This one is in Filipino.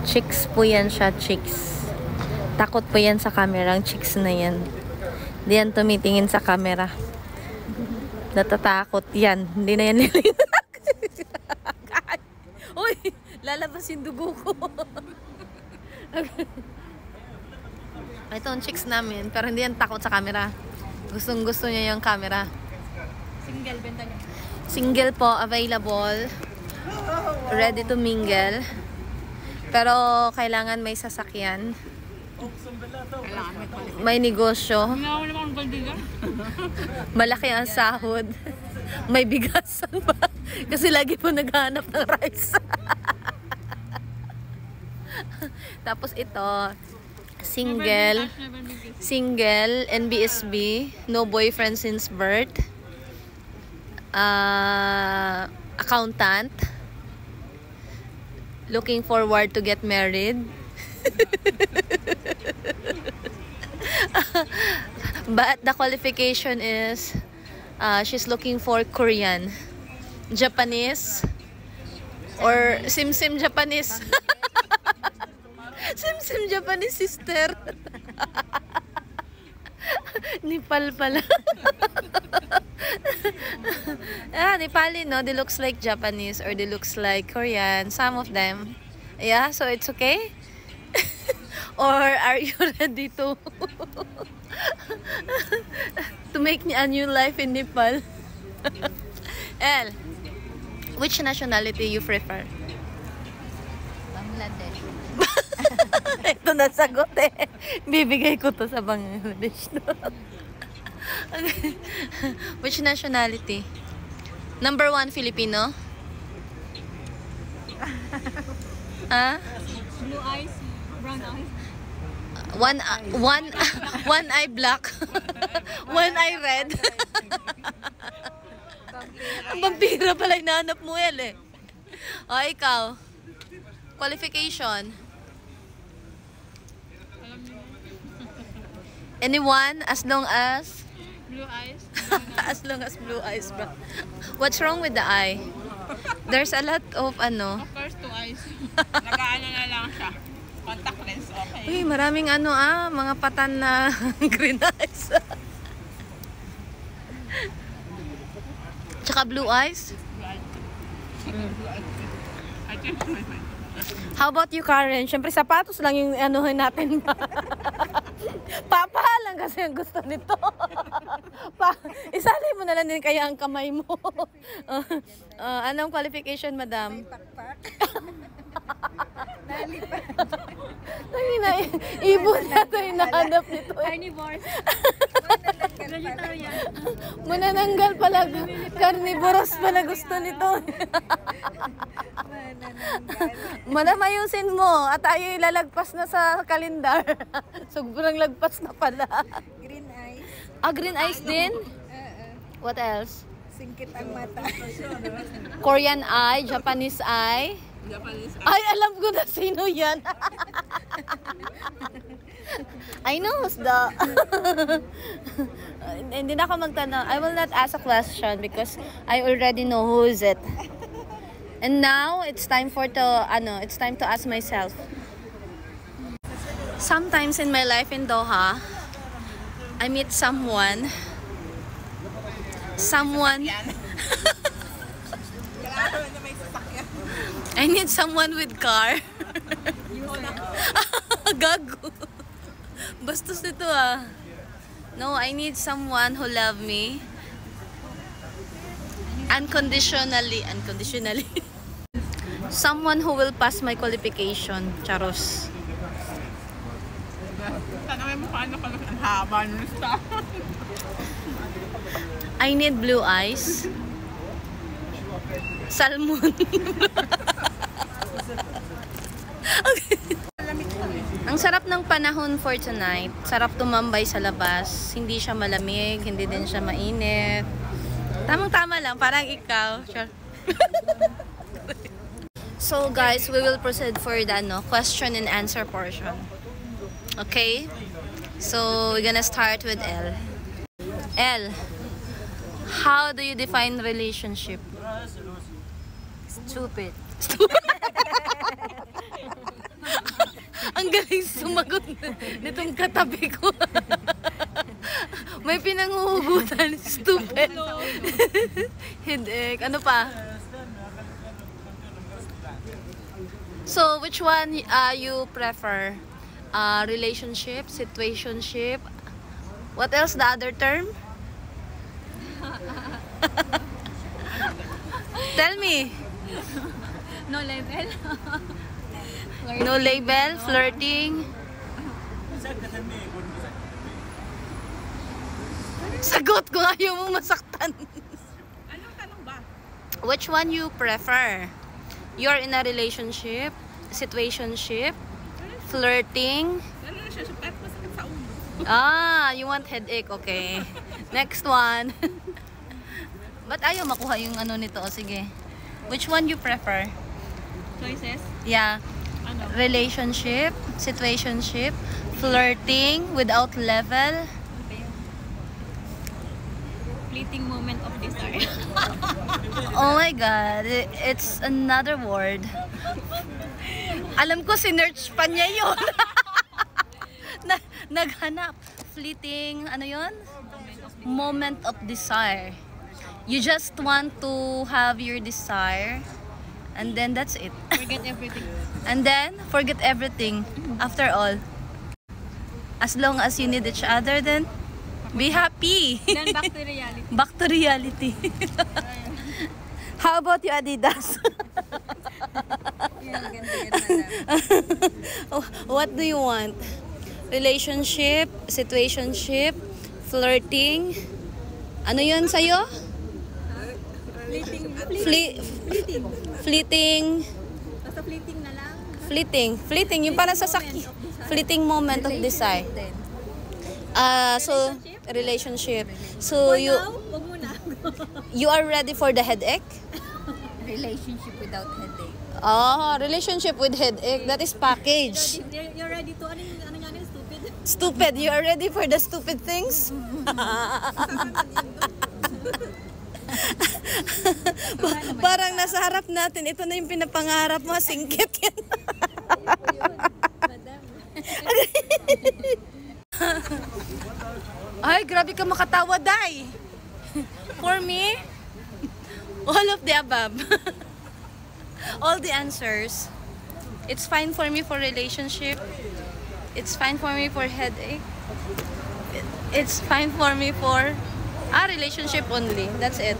Chicks po yan siya, chicks. Takot po yan sa camera, ang chicks na yan. Hindi yan tumitingin sa camera. Natatakot yan. Hindi na yan nilinak. Uy! Lalabas yung dugo ko. Ito ang chicks namin, pero hindi yan takot sa camera. Gustong gusto niya yung camera. Single, benta niya. Single po, available. Ready to mingle. Pero kailangan may sasakyan. May negosyo. Malaki ang sahod. May bigasan pa. Kasi lagi po naghahanap ng rice. Tapos ito, single, NBSB, no boyfriend since birth, accountant, looking forward to get married. But the qualification is she's looking for Korean, Japanese, or Sim Japanese. Sim Japanese sister. Nepal pala. Nepali, no? They looks like Japanese or they looks like Korean. Some of them. Yeah, so it's okay? Or are you ready to make a new life in Nepal? El, which nationality you prefer? Bangladesh. Ito na sagot eh. Bibigay ko to sa Bangladesh. Which nationality? Number 1, Filipino? Huh? Blue eyes, brown eyes. One eye black. One eye red. Vampira pala hinahanap mo, El eh. O, ikaw. Qualification. Anyone, as long as Blue eyes. as long as blue eyes, bro. What's wrong with the eye? There's a lot of ano. Of course, 2 eyes. Nag-aano na lang siya. Contact lens, okay. Uy, maraming ano mga patan na green eyes. Tsaka blue eyes. How about you, Karen? Siyempre, sapatos lang yung anuhin natin ba? Papa lang kasi ang gusto nito. Isali mo na lang din kaya ang kamay mo. Anong qualification, madam? May pakpak. Ibon na ito hinahanap nito. Carnivores. Vegetarian. Manananggal pala. Carnivorous pala gusto nito. Madam, ayusin mo. At tayo ilalagpas na sa kalendar. Sobrang lagpas na pala. Green eyes. Green eyes din? What else? Singkit ang mata. Korean eye, Japanese eye. Ay, alam ko na sino yan. I know the hindi na ako magtanong. I will not ask a question because I already know who is it. And now it's time to ask myself. Sometimes in my life in Doha, I meet someone I need someone with car. Gago. Bastos nito No, I need someone who love me unconditionally. Someone who will pass my qualification. Charos. Tanongin mo paano ka ang haba nun sa. I need blue eyes. Salmon. Okay. Ang sarap ng panahon for tonight. Sarap tumambay sa labas. Hindi siya malamig, hindi din siya mainit. Tamang-tama lang, parang ikaw. Sure. So guys, we will proceed for the question and answer portion. Okay? So we're gonna start with L. L, how do you define relationship? Stupid. Ang galing sumagot nitong katabi ko. May pinanguhugutan. Stupid. Headache. Ano pa? So, which one you prefer? Relationship, situationship. What else? The other term? Tell me. No level. No label, flirting. Sagot ko, ayaw mo masaktan. Anong tanong ba? Which one you prefer? You're in a relationship, situationship, flirting. Ano na siya? Kahit masakit sa ulo. You want headache, okay. Next one. Ba't ayaw makuha yung ano nito? O, sige. Which one you prefer? Choices? Yeah. Ano? Relationship, situationship, flirting without level. Fleeting moment of desire. Oh my God, it's another word. Alam ko, sinerch pa niya yun. Naghanap. Fleeting, ano yun? Moment of desire. You just want to have your desire, and then that's it. Forget everything. And then, forget everything. After all. As long as you need each other, then be happy. Then back to reality. Back to reality. How about you, Adidas? What do you want? Relationship, situationship, flirting. Ano yun sa'yo? Fleeting. Basta fleeting na lang. Fleeting. Yung parang sasakyan. Fleeting moment of desire. So, relationship. So, Wag muna. you are ready for the headache? Relationship without headache. Relationship with headache. That is package. You're ready to, ano yan, stupid? Stupid. You are ready for the stupid things? Parang nasa harap natin. Ito na yung pinapangarap mo. Singkit yan. Ay, grabe ka makatawa, Day. For me, all of the above. All the answers. It's fine for me for relationship. It's fine for me for headache. It's fine for me for relationship only. That's it.